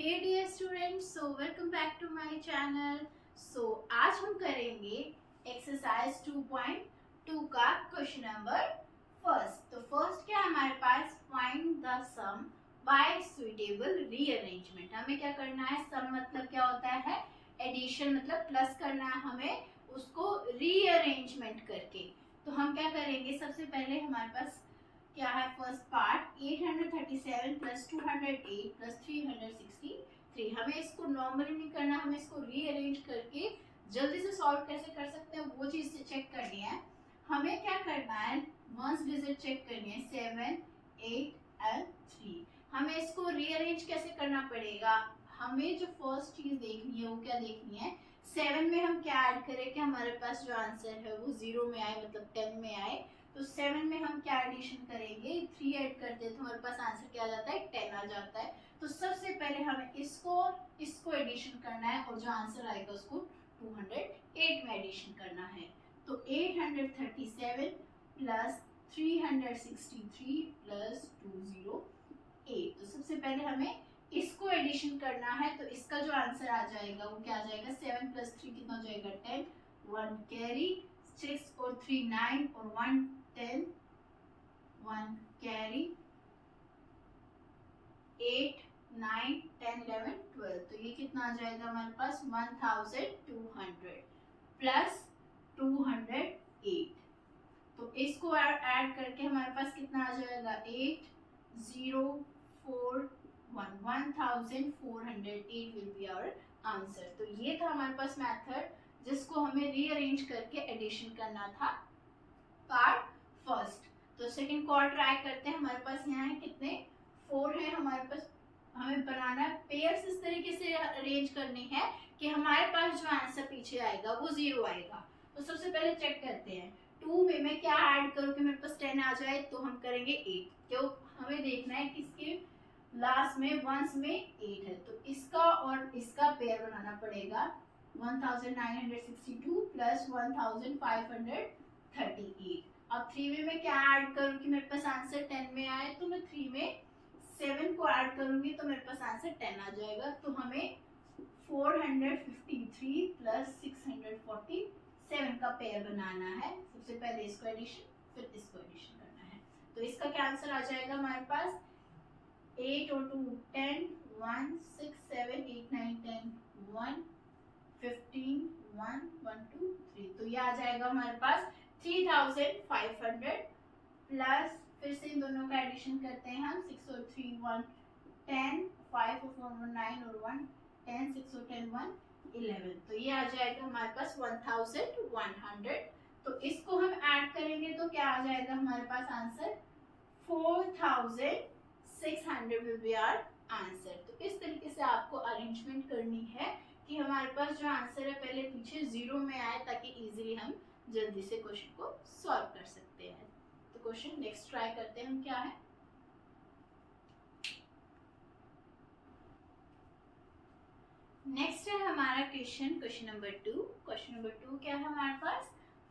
Hey dear students, so welcome back to my channel. आज हम करेंगे एक्सरसाइज 2.2 का क्वेश्चन नंबर फर्स्ट। तो फर्स्ट क्या है हमारे पास, find the sum by suitable rearrangement. हमें क्या करना है, सम मतलब क्या होता है, एडिशन मतलब प्लस करना है हमें उसको रीअरेंजमेंट करके। तो हम क्या करेंगे, सबसे पहले हमारे पास क्या है, फर्स्ट पार्ट 837 प्लस 208 प्लस 363। हमें इसको नॉर्मली नहीं करना, हमें इसको रीअरेंज करके जल्दी से सॉल्व कैसे कर सकते हैं वो चीज चेक करनी है। हमें क्या करना है, वंस डिजिट चेक करनी है 7, 8 एंड 3। हमें इसको रीअरेंज कैसे करना पड़ेगा, हमें जो फर्स्ट चीज देखनी है वो क्या देखनी है, 7 में हम क्या ऐड करें कि हमारे पास जो आंसर है वो 0 में आए, मतलब 10 में आए। तो 7 में हम क्या एडिशन करेंगे, 3 ऐड करते हैं तो हमारे पास आंसर क्या आ जाता है, 10 आ जाता है। तो सबसे पहले हमें इसको एडिशन करना है और जो आंसर आएगा उसको 208 में एडिशन करना है। तो 837 प्लस 363 प्लस 208। तो सबसे पहले हमें इसको एडिशन करना है, तो इसका जो आंसर आ जाएगा वो क्या आ जाएगा, 7 प्लस 3 कितना हो जाएगा, 10, 1 कैरी, 6 और 3 9 और 1 10, 1 कैरी, 8 9 10 11 12। तो ये कितना आ जाएगा हमारे पास 1200 प्लस 208। तो इसको ऐड करके हमारे पास कितना आ जाएगा, 80411 विल बी आवर आंसर। तो ये था हमारे पास मेथड जिसको हमें रीअरेंज करके एडिशन करना था पार्ट फर्स्ट। तो सेकंड को ट्राई करते हैं। हमारे पास यहाँ है कितने, 4 है हमारे पास। हमें बनाना है पेयर्स, इस तरीके से अरेंज करनी है कि हमारे पास जो आंसर पीछे आएगा वो 0 आएगा। तो सबसे पहले चेक करते हैं 2 में मैं क्या ऐड करूं कि मेरे पास 10 आ जाए। तो हम करेंगे 8, क्यों हमें देखना है कि इसके लास्ट में वंस में 8 है, तो इसका और इसका पेयर बनाना पड़ेगा। 1962 प्लस 1538। अब 3 में मैं क्या ऐड करूं कि मेरे पास आंसर 10 में आए। तो मैं 3 में 7 को ऐड करूंगी तो मेरे पास आंसर 10 आ जाएगा। तो हमें 453 प्लस 647 का पेयर बनाना है। सबसे पहले इसको एडिशन फिर इसको एडिशन करना है। तो इसका क्या आंसर आ जाएगा हमारे पास, 8 और 2 10, 1 6 7 8 9 10 1 15 1 1 2 3। तो ये आ जाएगा हमारे पास 3500 प्लस, फिर से इन दोनों का एडिशन करते हैं हम, 6 और 3 1 10, 5 और 4 9 और 1 10, 6 और 10 1 11। तो ये आ जाएगा हमारे पास 1100। तो इसको हम ऐड करेंगे तो क्या आ जाएगा हमारे पास answer, 4600 will be our answer. तो इस तरीके से आपको अरेंजमेंट करनी है कि हमारे पास जो आंसर है पहले पीछे 0 में आए, ताकि इजीली हम जल्दी से क्वेश्चन को सॉल्व कर सकते हैं। तो क्वेश्चन नेक्स्ट ट्राई करते हैं हम क्या है। नेक्स्ट है हमारा क्वेश्चन नंबर 2। क्वेश्चन नंबर 2 क्या है हमारे पास,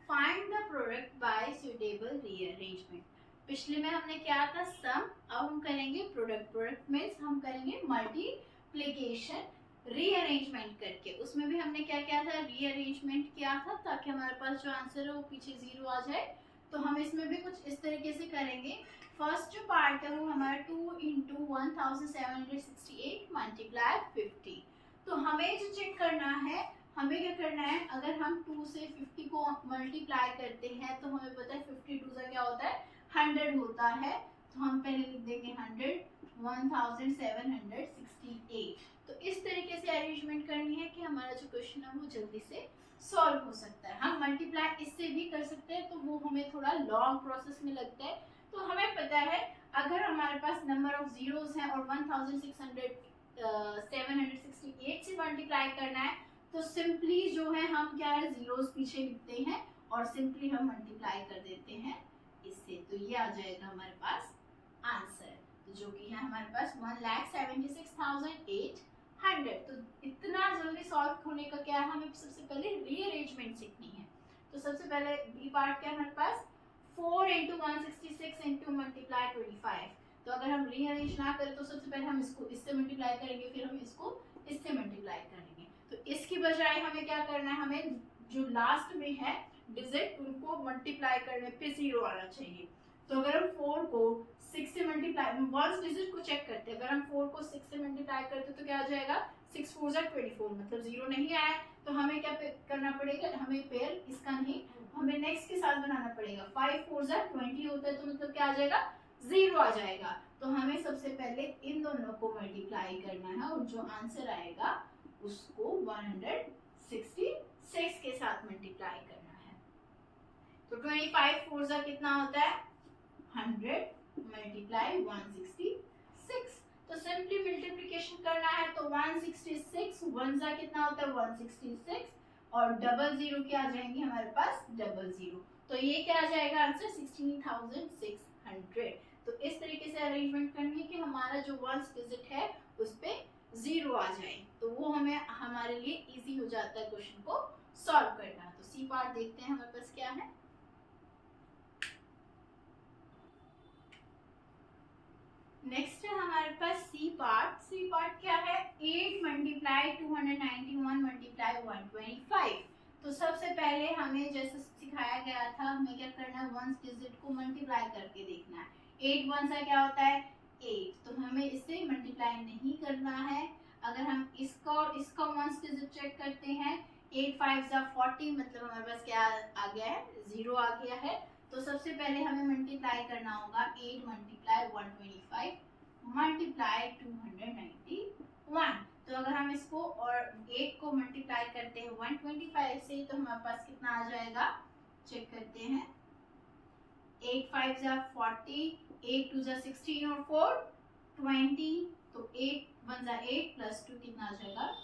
find the product by suitable rearrangement. पिछले में हमने क्या था, सम, अब हम करेंगे प्रोडक्ट। प्रोडक्ट मींस हम करेंगे मल्टीप्लिकेशन रीअरेंजमेंट करके। उसमें भी हमने क्या किया था, रीअरेंजमेंट किया था ताकि हमारे पास जो आंसर है वो पीछे 0 आ जाए। तो हम इसमें भी कुछ इस तरीके से करेंगे। फर्स्ट जो पार्ट है वो हमारा 2 इंटू 1768 मल्टीप्लाई 50। तो हमें जो चेक करना है, हमें क्या करना है, अगर हम 2 से 50 को मल्टीप्लाई करते हैं तो हमें पता है 52 से क्या होता है, 100 होता है। तो हम पहले लिख देंगे 100, 1768। तो इस तरीके से अरेंजमेंट करनी है कि हमारा जो क्वेश्चन है वो जल्दी से सॉल्व हो सकता है। हम मल्टीप्लाई इससे भी कर सकते हैं तो वो हमें थोड़ा लॉन्ग प्रोसेस में लगता है। तो हमें पता है अगर हमारे पास नंबर ऑफ जीरोस हैं और 768 से मल्टीप्लाई करना है तो सिंपली जो है हम क्या है, जीरोस पीछे लिखते हैं और सिंपली हम मल्टीप्लाई कर देते हैं इससे। तो ये आ जाएगा हमारे पास आंसर, तो जो कि है हमारे पास 1,76,800। तो इतना जल्दी सॉल्व होने का क्या है, हमें सबसे पहले रीअरेंजमेंट सीखनी है। तो सबसे पहले बी पार्ट क्या है हमारे पास, 4 इंटू 166 इंटू मल्टीप्लाई 25। तो अगर हम रीअरेंज ना करें तो सबसे पहले हम इसको इससे मल्टीप्लाई करेंगे, फिर हम इसको इससे मल्टीप्लाई करेंगे। तो इसकी बजाय हमें क्या करना है, हमें जो लास्ट में है डिजिट उनको मल्टीप्लाई करने पे 0 आना चाहिए। तो अगर हम 4 को 6 से मल्टीप्लाई, वंस डिजिट को चेक करते हैं, अगर हम 4 को 6 से मल्टीप्लाई करते तो क्या आ जाएगा, 6 4 जा 24, मतलब 0 नहीं आया। तो हमें क्या करना पड़ेगा, हमें पेयर इसका नहीं, हमें नेक्स्ट के साथ बनाना पड़ेगा। 5 4 जा 20 होता है, तो मतलब क्या आ जाएगा, 0 आ जाएगा। तो हमें सबसे पहले इन दोनों को मल्टीप्लाई करना है और जो आंसर आएगा उसको 166 के साथ मल्टीप्लाई करना है। तो 25 4 जा कितना होता है, 100 मल्टीप्लाई 166। तो सिंपली मल्टीप्लिकेशन करना है, तो 166 1 जा कितना होता है 166, और डबल जीरो क्या आ जाएंगे हमारे पास, डबल जीरो। तो ये क्या आ जाएगा आंसर 16,600। तो इस तरीके से अरेंजमेंट करनी है कि हमारा जो वंस डिजिट है उस पे 0 आ जाए, तो वो हमें हमारे लिए इजी हो जाता है क्वेश्चन को सॉल्व करना। तो सी पार्ट देखते हैं हमारे पास क्या है। नेक्स्ट है हमारे पास सी पार्ट। सी पार्ट क्या है, 8 मल्टीप्लाई 291 मल्टीप्लाई 125। तो सबसे पहले हमें जैसे सिखाया गया था, हमें क्या करना है, वंस डिजिट को मल्टीप्लाई करके देखना है। 8 वन सा क्या होता है 8, तो हमें इससे मल्टीप्लाई नहीं करना है। अगर हम इसका और इसका वंस डिजिट चेक करते हैं, 8 5 जा 40, मतलब हमारे पास क्या आ गया है, 0 आ गया है। तो सबसे पहले हमें मल्टीप्लाई करना होगा, 8 मल्टीप्लाई 125 मल्टीप्लाई 291। तो अगर हम इसको और 8 को मल्टीप्लाई करते हैं 125 से, तो हमारे पास कितना आ जाएगा, चेक करते हैं। 8 5 जा 40, 8 2 जा 16 और 4 20, तो 8 1 जा 8 प्लस 2 कितना आ जाएगा,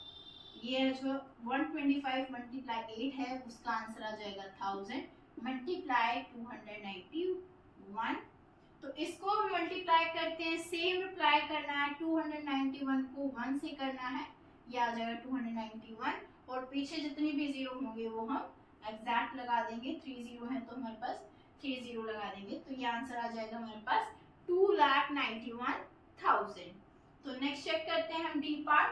ये जो 125 मल्टीप्लाई 8 है उसका आंसर आ जाएगा 1000 मल्टीप्लाई 291। तो इसको हम मल्टीप्लाई करते हैं, सेम रिप्लाई करना है, 291 को 1 से करना है, ये आ जाएगा 291, और पीछे जितने भी जीरो होंगे वो हम एग्जैक्ट लगा देंगे। 3 जीरो है तो हमारे पास 3 जीरो लगा देंगे, तो ये आंसर आ जाएगा हमारे पास 2,91,000। तो नेक्स्ट चेक करते हैं हम डी पार्ट।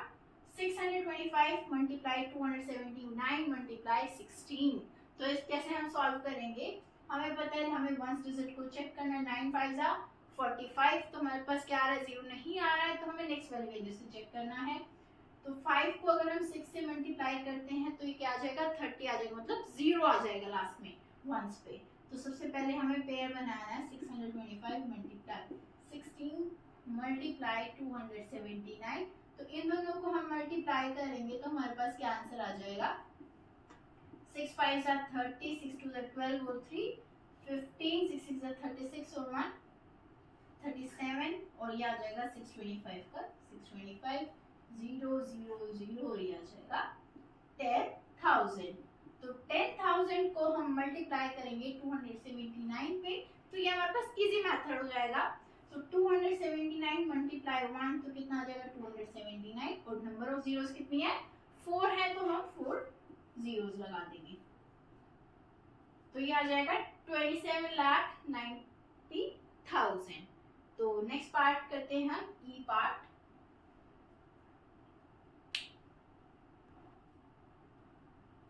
625 multiply 279 multiply 16। तो इस कैसे हम सॉल्व करेंगे, हमें पता है हमें वंस डिजिट को चेक करना है, 9 5 जा 45, तो हमारे पास क्या आ रहा है, 0 नहीं आ रहा है, तो हमें नेक्स्ट वाले वैल्यू से चेक करना है। तो 5 को अगर हम 6 से मल्टीप्लाई करते हैं तो ये क्या आ जाएगा, 30 आ जाएगा, मतलब 0 आ जाएगा लास्ट में वंस पे। तो सबसे पहले हमें पेयर बनाना है, 625 मल्टीप्लाई 16 मल्टीप्लाई 279। तो इन दोनों को हम मल्टीप्लाई करेंगे तो हमारे पास क्या आंसर आ जाएगा, 6 5 जा 30, 6 2 जा 12 और 3 15, 6 6 जा 36 और 1 37, और ये आ जाएगा 625 का 625 0 0 0, और ये आ जाएगा 10,000। तो 10,000 को हम मल्टीप्लाई करेंगे 279 पे, तो ये हमारे पास इजी मेथड हो जाएगा। तो 279 मल्टीप्लाई 1, तो कितना आ जाएगा 279, और नंबर ऑफ जीरोस कितनी है 4 है, तो हम 4 जीरोस लगा देंगे, तो ये आ जाएगा 27,90,000। तो नेक्स्ट पार्ट करते हैं हम ई पार्ट।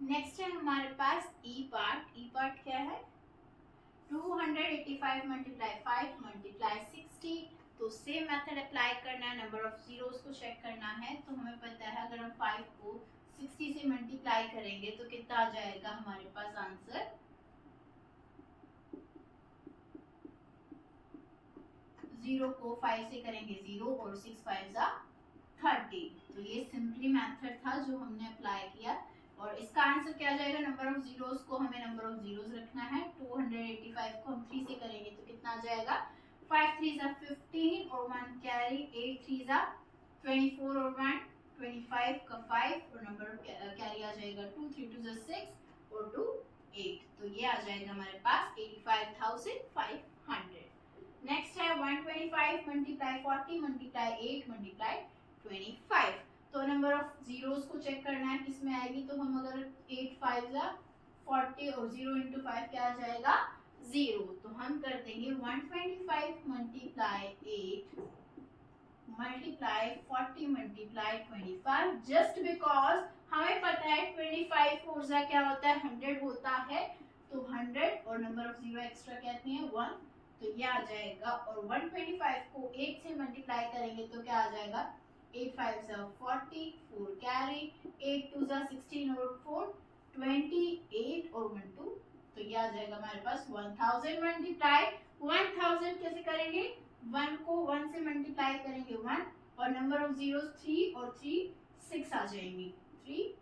नेक्स्ट है हमारे पास ई पार्ट। ई पार्ट क्या है, 285 मल्टीप्लाई 5 मल्टीप्लाई 60। तो सेम मेथड अप्लाई करना है, नंबर ऑफ जीरोस को चेक करना है। तो हमें पता है अगर हम 5 को 60 से मल्टीप्लाई करेंगे तो कितना आ जाएगा हमारे पास आंसर, 0 को 5 से करेंगे 0, और 6 5 जा 30। तो ये सिंपली मेथड था जो हमने अप्लाई किया, और इसका आंसर क्या आ जाएगा, नंबर ऑफ जीरोस को हमें नंबर ऑफ जीरोस रखना है। 285 को हम 3 से करेंगे तो कितना आ जाएगा, 5 3 जा 15 और 1 कैरी, 8 3 जा 24 और 1 25 का 5, और नंबर ऑफ कैरी आ जाएगा 2 3 2 जा 6 और 2 8। तो ये आ जाएगा हमारे पास 85,500। नेक्स्ट है 125 मल्टीप्लाई 40 मल्टीप्लाई 8 मल्टीप्लाई 25। तो नंबर ऑफ जीरोस को चेक करना है किसमें आएगी, तो हम अगर 8 5 जा 40 और 0 इंटू 5 क्या आ जाएगा 0, तो हम कर देंगे 125 multiply 8 multiply 40 multiply 25, just because हमें पता है 25 फोर जा क्या होता है 100 होता है, तो 100 और नंबर ऑफ जीरो एक्स्ट्रा कहते हैं 1, तो ये आ जाएगा। और 125 को 8 से मल्टीप्लाई करेंगे तो क्या आ जाएगा 8 5 40, 4 कैरी, 8 2 16 और 4 28 और 1 2, तो ये आ जाएगा हमारे पास 1000 मल्टीप्लाई 1000 कैसे करेंगे 1 को 1 से मल्टीप्लाई करेंगे 1, और नंबर ऑफ जीरो 3 और 3 6 आ जाएंगे 3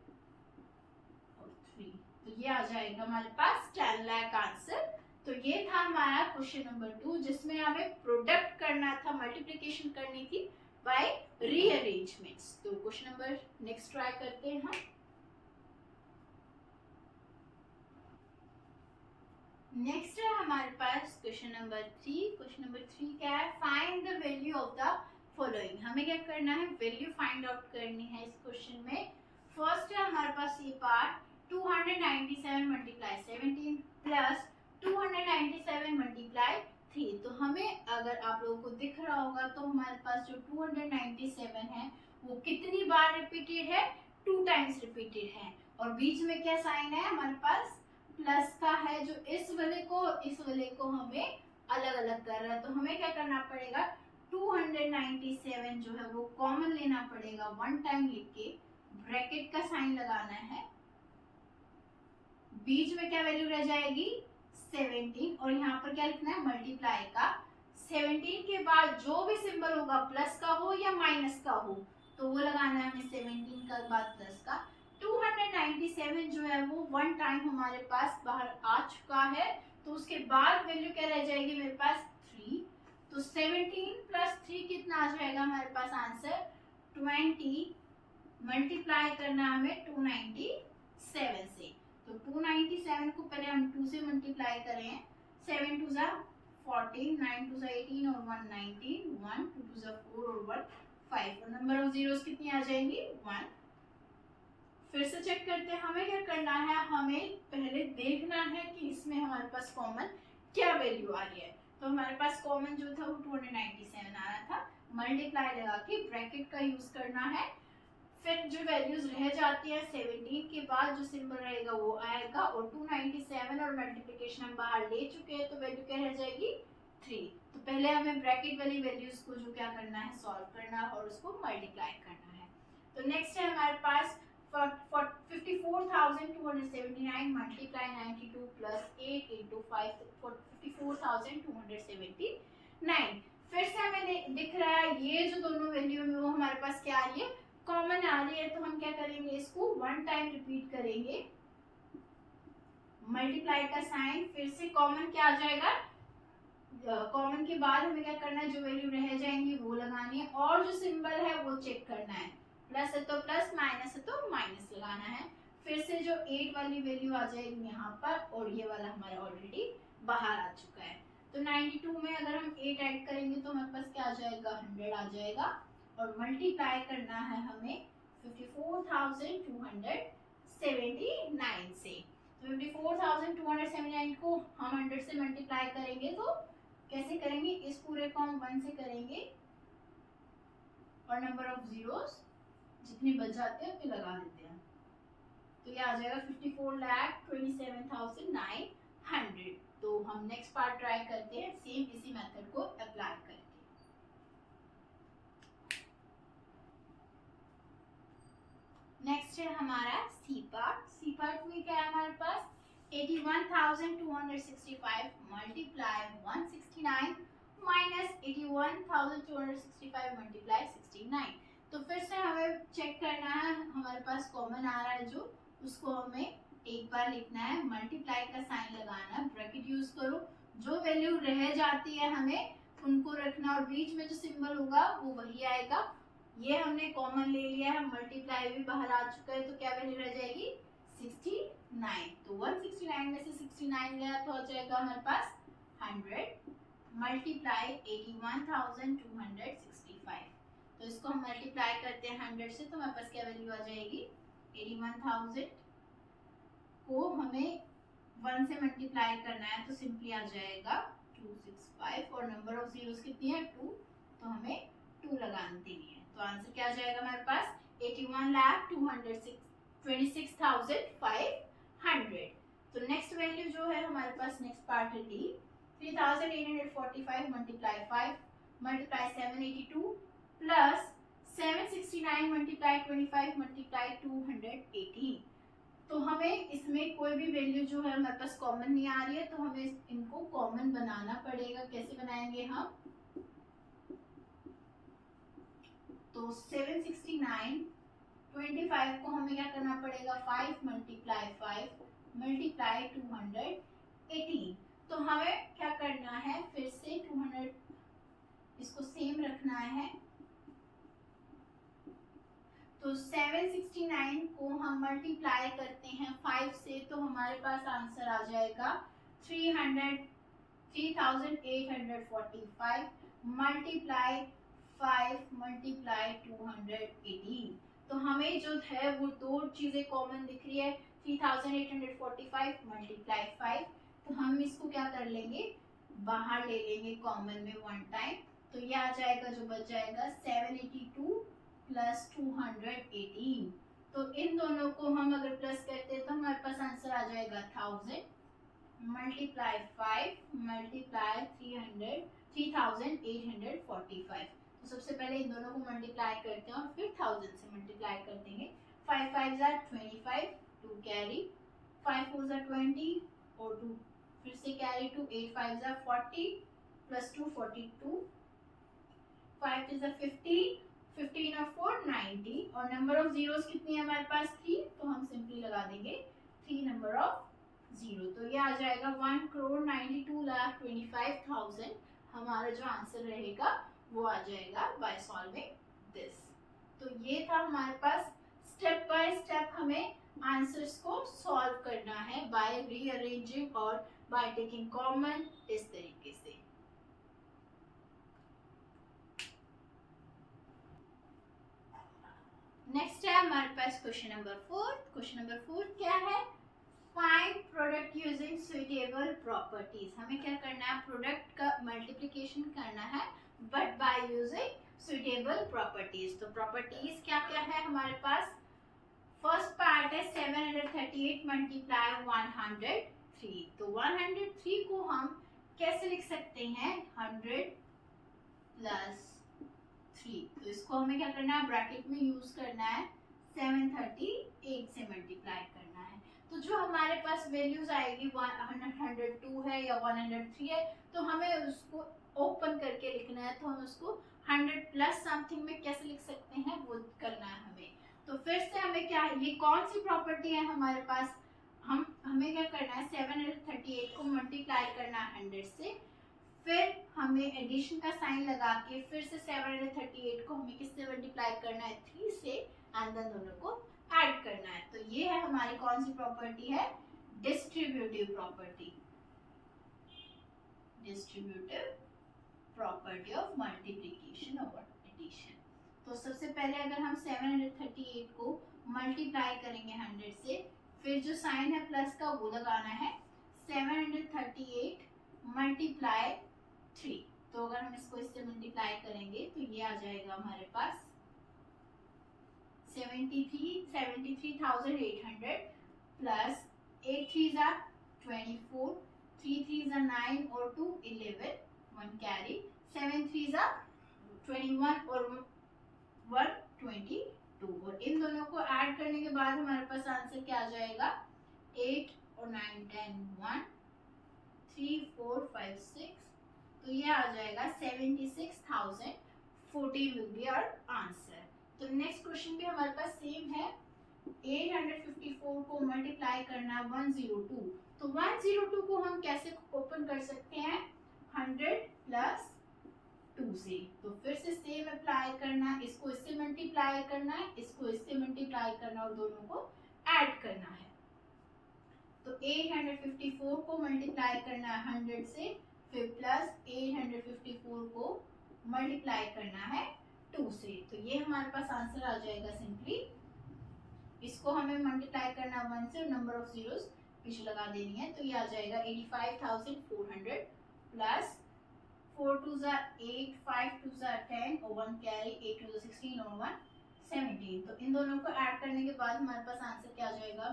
और 3, तो ये आ जाएगा हमारे पास 10 लाख आंसर। तो ये था हमारा क्वेश्चन नंबर 2 जिसमें हमें प्रोडक्ट करना था, मल्टीप्लिकेशन करनी थी बाय रीअरेंजमेंट्स। तो क्वेश्चन नंबर नेक्स्ट ट्राई करते हैं हम। नेक्स्ट है हमारे पास क्वेश्चन नंबर 3। क्वेश्चन नंबर 3 क्या है, find the value of the following. हमें क्या करना है, वैल्यू फाइंड आउट करनी है इस क्वेश्चन में। फर्स्ट है हमारे पास ये पार्ट 297 मल्टीप्लाई 17 प्लस 297 मल्टीप्लाई 3। तो हमें अगर आप लोगों को दिख रहा होगा तो हमारे पास जो 297 है वो कितनी बार रिपीटेड है, 2 टाइम्स रिपीटेड है, और बीच में क्या साइन है हमारे पास प्लस का है, जो इस वाले को हमें अलग अलग कर रहा है। तो हमें क्या करना पड़ेगा 297 जो है वो कॉमन लेना पड़ेगा, 1 टाइम लिख के ब्रैकेट का साइन लगाना है, बीच में क्या वैल्यू रह जाएगी 17, और यहाँ पर क्या लिखना है मल्टीप्लाई का 17 के बाद जो भी सिंबल होगा प्लस का हो या माइनस का हो तो वो लगाना है हमें 17 का बाद प्लस का। 297 जो है वो 1 टाइम हमारे पास बाहर आ चुका है, तो उसके बाद वैल्यू क्या रह जाएगी मेरे पास 3, तो 17 प्लस 3 कितना आ जाएगा हमारे पास आंसर 20, मल्टीप्लाई करना हमें 297 से, तो 297 को पहले हम 2 से मल्टीप्लाई करें, 7 2 14, 9 2 18 और 1 19, 1 2 2 4 और 1 5, और नंबर ऑफ जीरोस कितनी आ जाएंगी 1। फिर से चेक करते हैं, हमें क्या करना है, हमें पहले देखना है कि इसमें हमारे पास कॉमन क्या वैल्यू आ रही है। तो हमारे पास कॉमन जो था वो 297 आ रहा था, मल्टीप्लाई लगा के ब्रैकेट का यूज करना है, फिर जो वैल्यूज रह जाती है 17 के बाद जो सिंबल रहेगा वो आएगा, और 297 और मल्टीप्लिकेशन हम बाहर ले चुके हैं तो वैल्यू क्या रह जाएगी 3। तो पहले हमें ब्रैकेट वाली वैल्यूज को जो क्या करना है सॉल्व करना है और उसको मल्टीप्लाई करना है। तो नेक्स्ट है हमारे पास 54,279 मल्टीप्लाई 92 प्लस 8 इंटू 5, 54,279। फिर से हमें दिख रहा है ये जो दोनों वैल्यू में वो हमारे पास क्या आ रही है कॉमन आ रही है, तो हम क्या करेंगे इसको 1 टाइम रिपीट करेंगे, मल्टीप्लाई का साइन, फिर से कॉमन क्या आ जाएगा, कॉमन के बाद हमें क्या करना है जो वैल्यू रह जाएंगी वो लगानी है, और जो सिंबल है वो चेक करना है, प्लस है तो प्लस, माइनस है तो माइनस लगाना है। फिर से जो 8 वाली वैल्यू आ जाएगी यहाँ पर, और ये वाला हमारा ऑलरेडी बाहर आ चुका है। तो 92 में अगर हम 8 ऐड करेंगे तो हमारे पास क्या आ जाएगा 100 आ जाएगा, और मल्टीप्लाई करना है हमें 54,279 से। तो 54,279 को हम 100 से मल्टीप्लाई करेंगे तो कैसे करेंगे, इस पूरे को हम 1 से करेंगे और नंबर ऑफ जीरोस जितने बच जाते हैं उतने लगा देते हैं, तो ये आ जाएगा 54,27,900। तो हम नेक्स्ट पार्ट ट्राई करते हैं सेम इसी मेथड को अप्लाई करके। नेक्स्ट है हमारा सी पार्ट। सी पार्ट में क्या है हमारे पास 81,265 मल्टीप्लाई 169 माइनस 81,265 मल्टीप्लाई 69। तो फिर से हमें चेक करना है, हमारे पास कॉमन आ रहा है जो, उसको हमें एक बार लिखना है, मल्टीप्लाई का साइन लगाना है, ब्रैकेट यूज करो, जो वैल्यू रह जाती है हमें उनको रखना, और बीच में जो सिंबल होगा वो वही आएगा। ये हमने कॉमन ले लिया है, मल्टीप्लाई भी बाहर आ चुका है, तो क्या वैल्यू रह जाएगी 69। तो 169 में से 69 गया तो आ जाएगा हमारे पास 100 मल्टीप्लाई 81,265। तो इसको हम मल्टीप्लाई करते हैं 100 से, तो हमारे पास क्या वैल्यू आ जाएगी 81,000 को हमें 1 से मल्टीप्लाई करना है तो सिंपली आ जाएगा 265 और नंबर ऑफ जीरोस कितनी है 2, तो हमें 2 लगानी देनी है। तो आंसर क्या आ जाएगा हमारे पास 81,226,500। तो नेक्स्ट वैल्यू जो है हमारे पास नेक्स्ट पार्ट है D 3,845 multiply 5 multiply 782 plus 769 multiply 25 multiply 218। तो हमें इसमें कोई भी वैल्यू जो है हमारे पास कॉमन नहीं आ रही है, तो हमें इनको कॉमन बनाना पड़ेगा। कैसे बनाएंगे हम? तो 769 25 को हमें क्या करना पड़ेगा 5 मल्टीप्लाई 5 मल्टीप्लाई 218। तो हमें क्या करना है फिर से 200 इसको सेम रखना है। तो 769 को हम मल्टीप्लाई करते हैं 5 से तो हमारे पास आंसर आ जाएगा 3845 मल्टीप्लाई 5 मल्टीप्लाई 218। तो हमें जो है वो दो चीजें कॉमन दिख रही है 3845 मल्टीप्लाई 5। तो हम इसको क्या कर लेंगे बाहर ले लेंगे कॉमन में 1 टाइम। तो ये आ जाएगा जो बच जाएगा 782 प्लस 218। तो इन दोनों को हम अगर प्लस करते हैं तो हमारे पास आंसर आ जाएगा 1000 मल्टीप्लाई 5 मल्टीप्लाई 3845। तो सबसे पहले इन दोनों को मल्टीप्लाई करते हैं और फिर 1000 से मल्टीप्लाई कर देंगे। 5 5 are 25 2 कैरी 5 4 are 20 और 2 फिर से कैरी 2 8 5 are 40 प्लस 2 42 5 is 15 15 और 4 90 और नंबर ऑफ जीरोस कितनी है हमारे पास 3। तो हम सिंपली लगा देंगे 3 नंबर ऑफ जीरो। तो ये आ जाएगा 1,92,25,000 हमारा जो आंसर रहेगा वो आ जाएगा बाय सॉल्विंग दिस। तो ये था हमारे पास स्टेप बाय स्टेप हमें आंसर्स को सॉल्व करना है बाय रीअरेंजिंग और बाय टेकिंग कॉमन इस तरीके से। नेक्स्ट है हमारे पास क्वेश्चन नंबर 4। क्वेश्चन नंबर 4 क्या है? Find product using suitable properties. हमें क्या करना है प्रोडक्ट का मल्टीप्लिकेशन करना है but by using suitable properties. तो प्रॉपर्टीज क्या क्या है हमारे पास? फर्स्ट पार्ट है 738 मल्टीप्लाई 103। तो 103 को हम कैसे लिख सकते हैं 100 प्लस 3। तो इसको हमें क्या करना है ब्रैकेट में यूज करना है 738 से मल्टीप्लाई करना है। तो जो हमारे पास वैल्यूज आएगी 102 है या 103 है तो हमें उसको ओपन करके लिखना है। तो हम उसको 100 प्लस समथिंग में कैसे लिख सकते हैं वो करना है हमें। तो फिर से हमें क्या ये कौन सी प्रॉपर्टी है हमारे पास? हमें क्या करना है 738 को मल्टीप्लाई करना है 100 से, फिर हमें एडिशन का साइन लगा के फिर से 738 को हमें किससे मल्टीप्लाई करना है 3 से एंड देन दोनों को ऐड करना है। तो ये है हमारी कौन सी प्रॉपर्टी है? Distributive property. Distributive property of multiplication और एडिशन। तो सबसे पहले अगर हम 738 को मल्टीप्लाई करेंगे 100 से, फिर जो साइन है प्लस का वो लगाना है 738 मल्टीप्लाई 3। तो अगर हम इसको इससे मल्टीप्लाई करेंगे तो ये आ जाएगा हमारे पास 73,800 plus 8 3s are 24 3 3s are 9 और 2 11 1 कैरी 7 3s are 21 और 1 22 और इन दोनों को ऐड करने के बाद हमारे पास आंसर क्या आ जाएगा 8 और 9 10 1 3 4 5 6। तो ये आ जाएगा 76,014 विल बी आवर आंसर। तो नेक्स्ट क्वेश्चन भी हमारे पास सेम है 854 को मल्टीप्लाई करना 102। तो 102 को हम कैसे ओपन कर सकते हैं 100 प्लस 2 से। तो फिर से सेम अप्लाई करना, इसको इससे मल्टीप्लाई करना है, इसको इससे मल्टीप्लाई करना और दोनों को ऐड करना है। तो 854 को मल्टीप्लाई करना है 100 से, फिर प्लस 854 को मल्टीप्लाई करना है 2 से। तो ये हमारे पास आंसर आ जाएगा सिंपली। इसको हमें मल्टीप्लाई करना 1 से और नंबर ऑफ जीरोस पीछे लगा देनी है, तो ये आ जाएगा 85,400 प्लस 4 2 ज़ा 8, 5 2 ज़ा 10 और 1 कैरी, 8 2 ज़ा 16 और 1 17। तो इन दोनों को ऐड करने के बाद हमारे पास आंसर क्या आ जाएगा,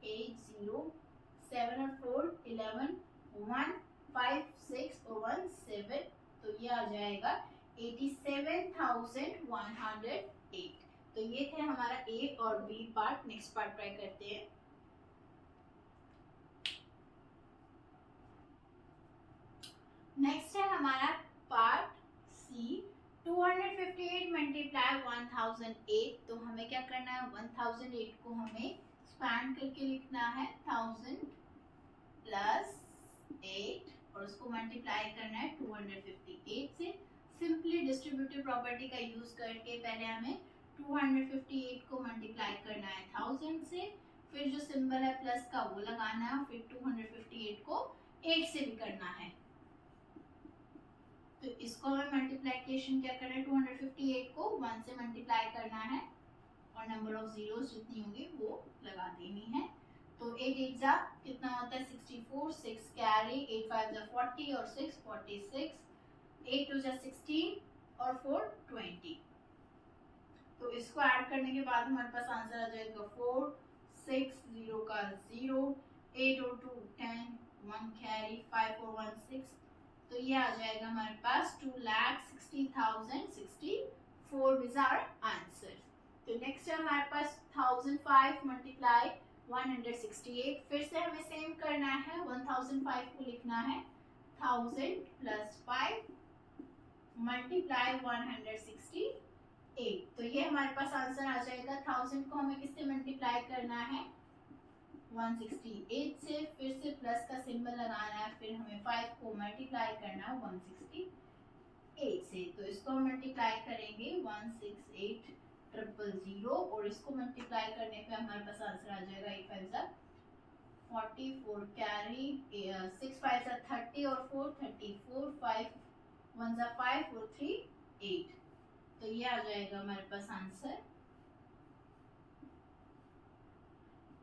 8 0 7 और 4 11 1 5 6 और 1 7। तो ये आ जाएगा 87,108। तो ये थे हमारा ए और B part. Next part try करते हैं। नेक्स्ट है हमारा पार्ट सी। 258 मल्टीप्लाई 1008। तो हमें क्या करना है, 1008 को हमें स्पैन करके लिखना है 1000 प्लस 8 और उसको मल्टीप्लाई करना है 258 से। सिंपली डिस्ट्रीब्यूटिव प्रॉपर्टी का यूज करके पहले हमें 258 को मल्टीप्लाई करना है 1000 से, फिर जो सिंबल है प्लस का वो लगाना है, फिर 258 को 8 से भी करना है। तो इसको हमें मल्टीप्लिकेशन क्या करना है, 258 को 1 से मल्टीप्लाई करना है और नंबर ऑफ जीरोस जितनी होंगी वो लगा देनी है। तो 8 8 जा कितना होता है 64, 6 कैरी, 8 5 जा 40 और 6 46, 8 2 जा 16 और 4 20। तो इसको ऐड करने के बाद हमारे पास आंसर आ जाएगा 4 6 0 का 0, 8 और 2 10, 1 कैरी, 5 और 1 6। तो ये आ जाएगा हमारे पास 2,60,064 इज आवर आंसर। तो नेक्स्ट है हमारे पास 1005 मल्टीप्लाई 168। फिर से हमें सेम करना है, 1005 को लिखना है 1000 प्लस 5 मल्टीप्लाई 168। तो ये हमारे पास आंसर आ जाएगा। 1000 को हमें किससे मल्टीप्लाई करना है, 168 से, फिर से प्लस का सिंबल लगाना है, फिर हमें 5 को मल्टीप्लाई करना है 168 से। तो इसको हम मल्टीप्लाई करेंगे 168,000 और इसको मल्टीप्लाई करने पे हमारे पास आंसर आ जाएगा 8 5 जा 44 कैरी, 6 5 जा 30 और 4 34, 5 1 जा 5 और 3 8। तो ये आ जाएगा हमारे पास आंसर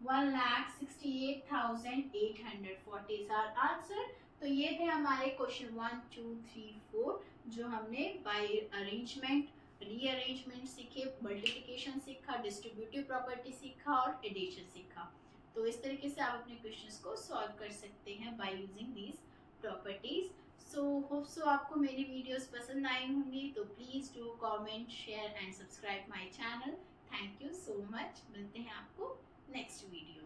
1,68,840 आंसर। तो ये थे हमारे क्वेश्चन 1 2 3 4 जो हमने बाय अरेंजमेंट, रीअरेंजमेंट सीखे, मल्टीप्लिकेशन सीखा, डिस्ट्रीब्यूटिव प्रॉपर्टी सीखा और एडिशन सीखा। तो इस तरीके से आप अपने क्वेश्चंस को सॉल्व कर सकते हैं by using these properties. So hope so आपको मेरी वीडियोस पसंद आई होंगी। तो please do comment, share and subscribe my channel. Thank you so much. मिलते हैं आपको नेक्स्ट वीडियो।